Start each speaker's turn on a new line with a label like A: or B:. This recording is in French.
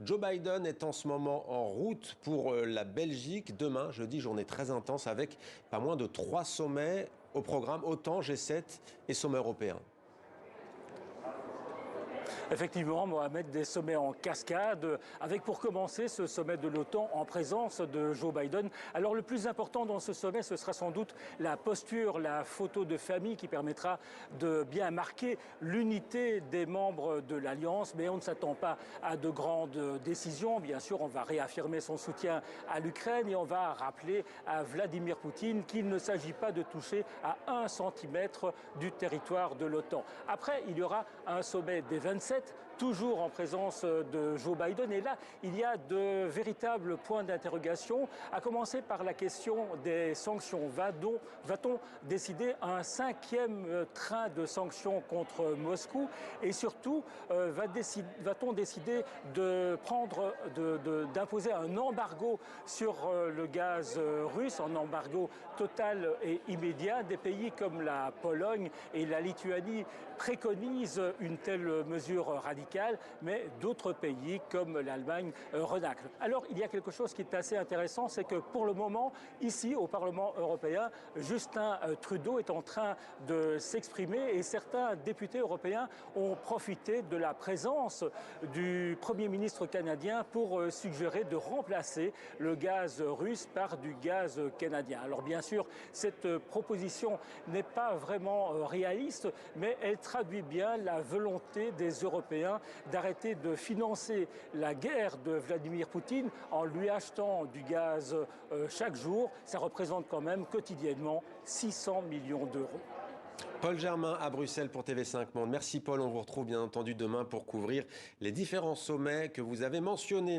A: Joe Biden est en ce moment en route pour la Belgique. Demain, jeudi, journée très intense avec pas moins de 3 sommets au programme, OTAN, G7 et sommet européen.
B: Effectivement, Mohamed, des sommets en cascade, avec pour commencer ce sommet de l'OTAN en présence de Joe Biden. Alors le plus important dans ce sommet, ce sera sans doute la posture, la photo de famille qui permettra de bien marquer l'unité des membres de l'Alliance. Mais on ne s'attend pas à de grandes décisions. Bien sûr, on va réaffirmer son soutien à l'Ukraine et on va rappeler à Vladimir Poutine qu'il ne s'agit pas de toucher à 1 centimètre du territoire de l'OTAN. Après, il y aura un sommet des 27, toujours en présence de Joe Biden. Et là, il y a de véritables points d'interrogation, à commencer par la question des sanctions. Va-t-on décider un 5e train de sanctions contre Moscou? Et surtout, va-t-on décider d'imposer un embargo sur le gaz russe, un embargo total et immédiat? Des pays comme la Pologne et la Lituanie préconisent une telle mesure radicale, mais d'autres pays comme l'Allemagne renaclent. Alors il y a quelque chose qui est assez intéressant, c'est que pour le moment, ici au Parlement européen, Justin Trudeau est en train de s'exprimer et certains députés européens ont profité de la présence du Premier ministre canadien pour suggérer de remplacer le gaz russe par du gaz canadien. Alors bien sûr, cette proposition n'est pas vraiment réaliste, mais elle traduit bien la volonté des Européens d'arrêter de financer la guerre de Vladimir Poutine en lui achetant du gaz chaque jour. Ça représente quand même quotidiennement 600 millions d'euros.
A: Paul Germain à Bruxelles pour TV5 Monde. Merci Paul, on vous retrouve bien entendu demain pour couvrir les différents sommets que vous avez mentionnés.